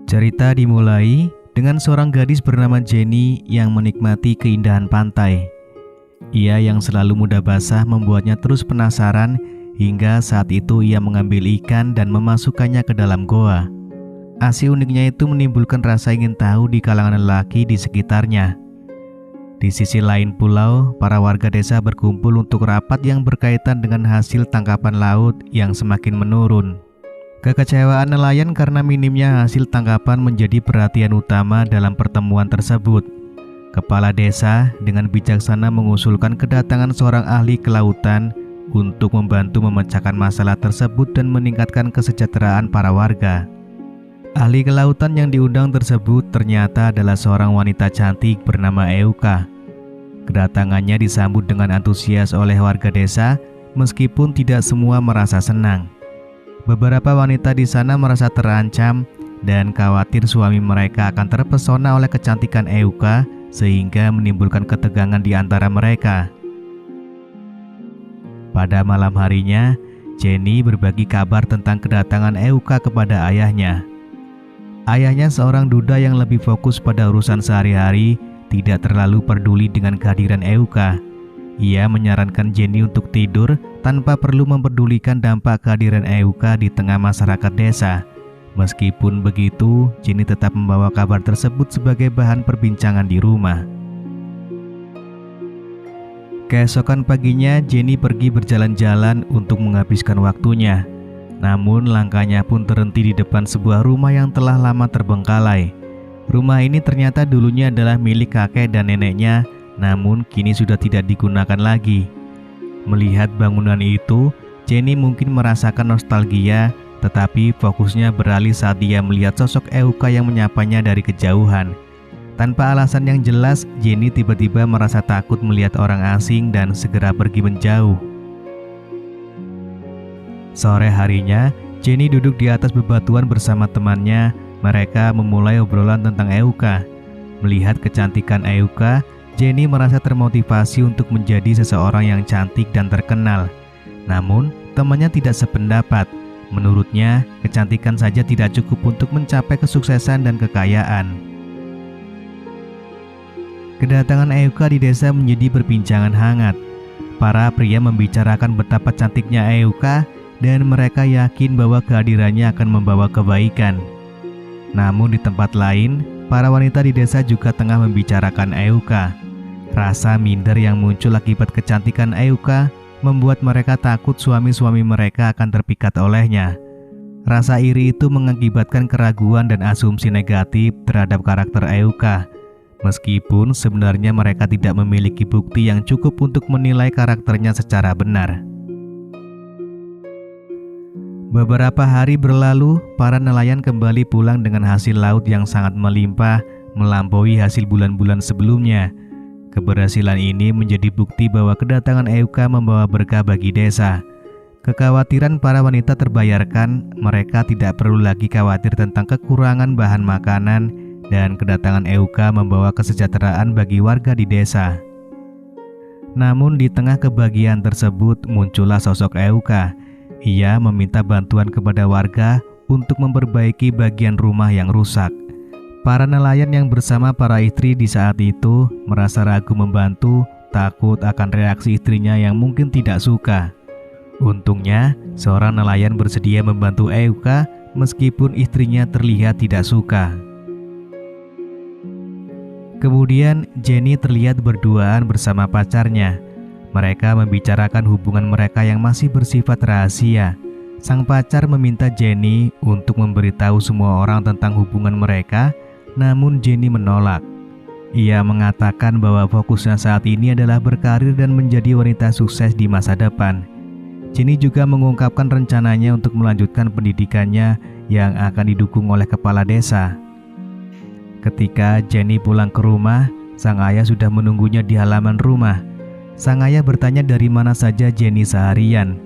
Cerita dimulai dengan seorang gadis bernama Jenny yang menikmati keindahan pantai. Ia yang selalu mudah basah membuatnya terus penasaran hingga saat itu ia mengambil ikan dan memasukkannya ke dalam goa. Aksi uniknya itu menimbulkan rasa ingin tahu di kalangan lelaki di sekitarnya. Di sisi lain pulau, para warga desa berkumpul untuk rapat yang berkaitan dengan hasil tangkapan laut yang semakin menurun. Kekecewaan nelayan karena minimnya hasil tangkapan menjadi perhatian utama dalam pertemuan tersebut. Kepala desa dengan bijaksana mengusulkan kedatangan seorang ahli kelautan untuk membantu memecahkan masalah tersebut dan meningkatkan kesejahteraan para warga. Ahli kelautan yang diundang tersebut ternyata adalah seorang wanita cantik bernama Euka. Kedatangannya disambut dengan antusias oleh warga desa, meskipun tidak semua merasa senang. Beberapa wanita di sana merasa terancam dan khawatir suami mereka akan terpesona oleh kecantikan Euka sehingga menimbulkan ketegangan di antara mereka. Pada malam harinya, Jenny berbagi kabar tentang kedatangan Euka kepada ayahnya. Ayahnya seorang duda yang lebih fokus pada urusan sehari-hari, tidak terlalu peduli dengan kehadiran Euka. Ia menyarankan Jenny untuk tidur tanpa perlu mempedulikan dampak kehadiran Euka di tengah masyarakat desa. Meskipun begitu, Jenny tetap membawa kabar tersebut sebagai bahan perbincangan di rumah. Keesokan paginya, Jenny pergi berjalan-jalan untuk menghabiskan waktunya. Namun langkahnya pun terhenti di depan sebuah rumah yang telah lama terbengkalai. Rumah ini ternyata dulunya adalah milik kakek dan neneknya, namun kini sudah tidak digunakan lagi. Melihat bangunan itu, Jenny mungkin merasakan nostalgia, tetapi fokusnya beralih saat dia melihat sosok Euka yang menyapanya dari kejauhan. Tanpa alasan yang jelas, Jenny tiba-tiba merasa takut melihat orang asing dan segera pergi menjauh. Sore harinya, Jenny duduk di atas bebatuan bersama temannya. Mereka memulai obrolan tentang Euka. Melihat kecantikan Euka, Jenny merasa termotivasi untuk menjadi seseorang yang cantik dan terkenal. Namun, temannya tidak sependapat. Menurutnya, kecantikan saja tidak cukup untuk mencapai kesuksesan dan kekayaan. Kedatangan Euka di desa menjadi perbincangan hangat. Para pria membicarakan betapa cantiknya Euka dan mereka yakin bahwa kehadirannya akan membawa kebaikan. Namun di tempat lain, para wanita di desa juga tengah membicarakan Euka. Rasa minder yang muncul akibat kecantikan Euka membuat mereka takut suami-suami mereka akan terpikat olehnya. Rasa iri itu mengakibatkan keraguan dan asumsi negatif terhadap karakter Euka. Meskipun sebenarnya mereka tidak memiliki bukti yang cukup untuk menilai karakternya secara benar. Beberapa hari berlalu, para nelayan kembali pulang dengan hasil laut yang sangat melimpah, melampaui hasil bulan-bulan sebelumnya. Keberhasilan ini menjadi bukti bahwa kedatangan Euka membawa berkah bagi desa. Kekhawatiran para wanita terbayarkan, mereka tidak perlu lagi khawatir tentang kekurangan bahan makanan, dan kedatangan Euka membawa kesejahteraan bagi warga di desa. Namun di tengah kebahagiaan tersebut muncullah sosok Euka. Ia meminta bantuan kepada warga untuk memperbaiki bagian rumah yang rusak. Para nelayan yang bersama para istri di saat itu merasa ragu membantu, takut akan reaksi istrinya yang mungkin tidak suka. Untungnya, seorang nelayan bersedia membantu Euka meskipun istrinya terlihat tidak suka. Kemudian Jenny terlihat berduaan bersama pacarnya. Mereka membicarakan hubungan mereka yang masih bersifat rahasia. Sang pacar meminta Jenny untuk memberitahu semua orang tentang hubungan mereka, namun Jenny menolak. Ia mengatakan bahwa fokusnya saat ini adalah berkarir dan menjadi wanita sukses di masa depan. Jenny juga mengungkapkan rencananya untuk melanjutkan pendidikannya yang akan didukung oleh kepala desa. Ketika Jenny pulang ke rumah, sang ayah sudah menunggunya di halaman rumah. Sang ayah bertanya dari mana saja Jenny seharian.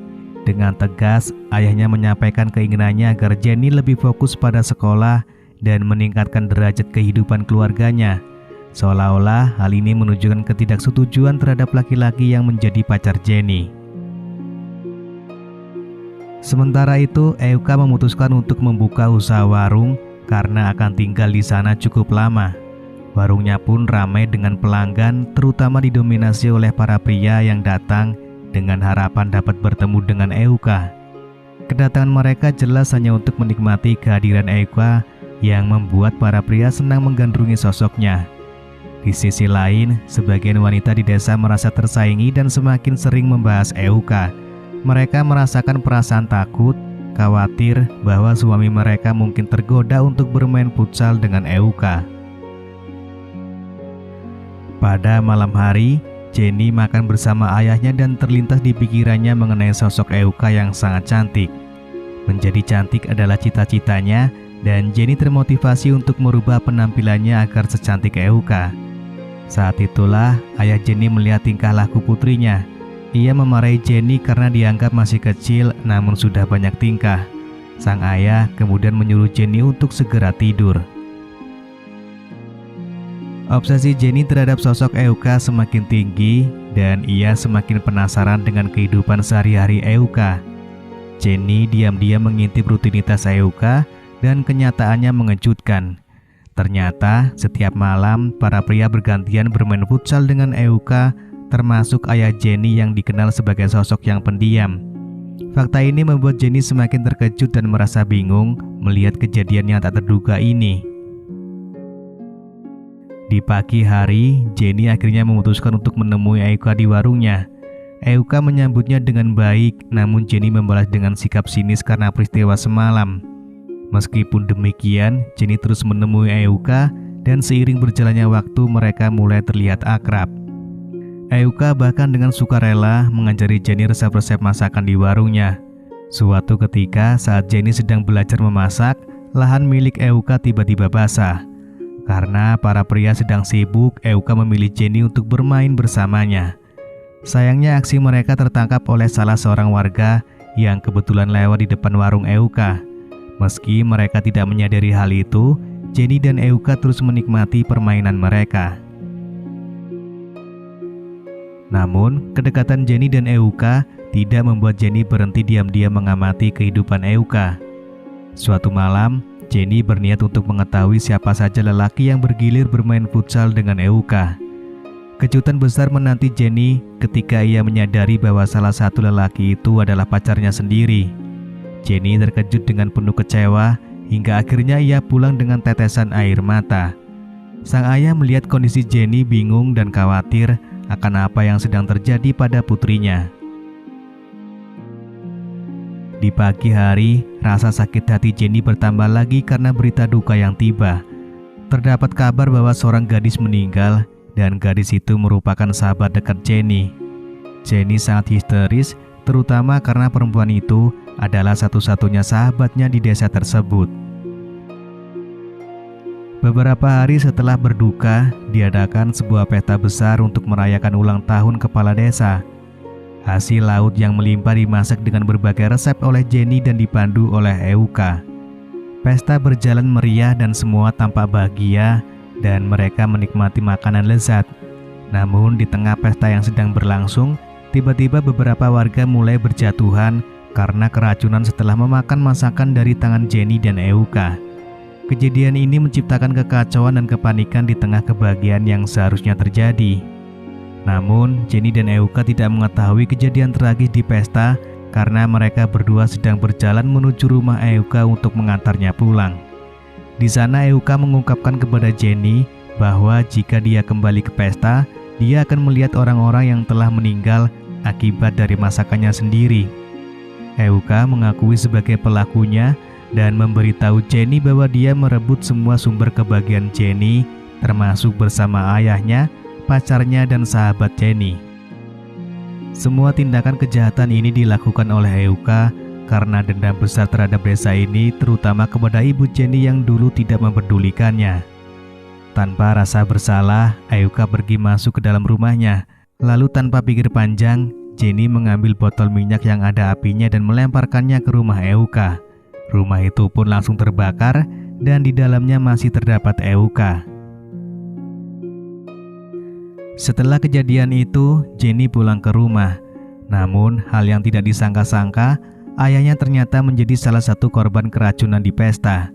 Dengan tegas, ayahnya menyampaikan keinginannya agar Jenny lebih fokus pada sekolah dan meningkatkan derajat kehidupan keluarganya. Seolah-olah hal ini menunjukkan ketidaksetujuan terhadap laki-laki yang menjadi pacar Jenny. Sementara itu, Euka memutuskan untuk membuka usaha warung karena akan tinggal di sana cukup lama. Warungnya pun ramai dengan pelanggan, terutama didominasi oleh para pria yang datang dengan harapan dapat bertemu dengan Euka. Kedatangan mereka jelas hanya untuk menikmati kehadiran Euka yang membuat para pria senang menggandrungi sosoknya. Di sisi lain, sebagian wanita di desa merasa tersaingi dan semakin sering membahas Euka. Mereka merasakan perasaan takut, khawatir bahwa suami mereka mungkin tergoda untuk bermain futsal dengan Euka. Pada malam hari, Jenny makan bersama ayahnya dan terlintas di pikirannya mengenai sosok Euka yang sangat cantik. Menjadi cantik adalah cita-citanya dan Jenny termotivasi untuk merubah penampilannya agar secantik Euka. Saat itulah ayah Jenny melihat tingkah laku putrinya. Ia memarahi Jenny karena dianggap masih kecil namun sudah banyak tingkah. Sang ayah kemudian menyuruh Jenny untuk segera tidur. Obsesi Jenny terhadap sosok Euka semakin tinggi dan ia semakin penasaran dengan kehidupan sehari-hari Euka. Jenny diam-diam mengintip rutinitas Euka dan kenyataannya mengejutkan. Ternyata setiap malam para pria bergantian bermain futsal dengan Euka, termasuk ayah Jenny yang dikenal sebagai sosok yang pendiam. Fakta ini membuat Jenny semakin terkejut dan merasa bingung melihat kejadian yang tak terduga ini. Di pagi hari, Jenny akhirnya memutuskan untuk menemui Euka di warungnya. Euka menyambutnya dengan baik, namun Jenny membalas dengan sikap sinis karena peristiwa semalam. Meskipun demikian, Jenny terus menemui Euka dan seiring berjalannya waktu mereka mulai terlihat akrab. Euka bahkan dengan sukarela mengajari Jenny resep-resep masakan di warungnya. Suatu ketika saat Jenny sedang belajar memasak, lahan milik Euka tiba-tiba basah. Karena para pria sedang sibuk, Euka memilih Jenny untuk bermain bersamanya. Sayangnya aksi mereka tertangkap oleh salah seorang warga yang kebetulan lewat di depan warung Euka. Meski mereka tidak menyadari hal itu, Jenny dan Euka terus menikmati permainan mereka. Namun, kedekatan Jenny dan Euka tidak membuat Jenny berhenti diam-diam mengamati kehidupan Euka. Suatu malam, Jenny berniat untuk mengetahui siapa saja lelaki yang bergilir bermain futsal dengan Euka. Kejutan besar menanti Jenny ketika ia menyadari bahwa salah satu lelaki itu adalah pacarnya sendiri. Jenny terkejut dengan penuh kecewa hingga akhirnya ia pulang dengan tetesan air mata. Sang ayah melihat kondisi Jenny bingung dan khawatir akan apa yang sedang terjadi pada putrinya. Di pagi hari, rasa sakit hati Jenny bertambah lagi karena berita duka yang tiba. Terdapat kabar bahwa seorang gadis meninggal dan gadis itu merupakan sahabat dekat Jenny. Jenny sangat histeris, terutama karena perempuan itu adalah satu-satunya sahabatnya di desa tersebut. Beberapa hari setelah berduka, diadakan sebuah pesta besar untuk merayakan ulang tahun kepala desa. Hasil laut yang melimpah dimasak dengan berbagai resep oleh Jenny dan dipandu oleh Euka. Pesta berjalan meriah dan semua tampak bahagia dan mereka menikmati makanan lezat. Namun di tengah pesta yang sedang berlangsung, tiba-tiba beberapa warga mulai berjatuhan karena keracunan setelah memakan masakan dari tangan Jenny dan Euka. Kejadian ini menciptakan kekacauan dan kepanikan di tengah kebahagiaan yang seharusnya terjadi. Namun, Jenny dan Euka tidak mengetahui kejadian tragis di pesta karena mereka berdua sedang berjalan menuju rumah Euka untuk mengantarnya pulang. Di sana Euka mengungkapkan kepada Jenny bahwa jika dia kembali ke pesta, dia akan melihat orang-orang yang telah meninggal akibat dari masakannya sendiri. Euka mengakui sebagai pelakunya dan memberitahu Jenny bahwa dia merebut semua sumber kebahagiaan Jenny, termasuk bersama ayahnya, pacarnya, dan sahabat Jenny. Semua tindakan kejahatan ini dilakukan oleh Euka karena dendam besar terhadap desa ini, terutama kepada ibu Jenny yang dulu tidak memperdulikannya. Tanpa rasa bersalah, Euka pergi masuk ke dalam rumahnya. Lalu tanpa pikir panjang, Jenny mengambil botol minyak yang ada apinya dan melemparkannya ke rumah Euka. Rumah itu pun langsung terbakar dan di dalamnya masih terdapat Euka. Setelah kejadian itu, Jenny pulang ke rumah. Namun, hal yang tidak disangka-sangka, ayahnya ternyata menjadi salah satu korban keracunan di pesta.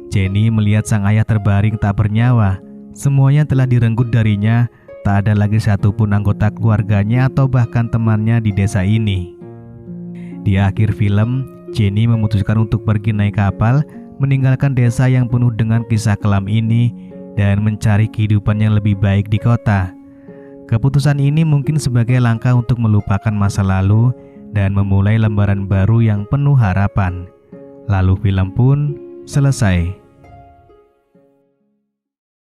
Jenny melihat sang ayah terbaring tak bernyawa. Semuanya telah direnggut darinya, tak ada lagi satupun anggota keluarganya atau bahkan temannya di desa ini. Di akhir film, Jenny memutuskan untuk pergi naik kapal, meninggalkan desa yang penuh dengan kisah kelam ini, dan mencari kehidupan yang lebih baik di kota. Keputusan ini mungkin sebagai langkah untuk melupakan masa lalu dan memulai lembaran baru yang penuh harapan. Lalu film pun selesai.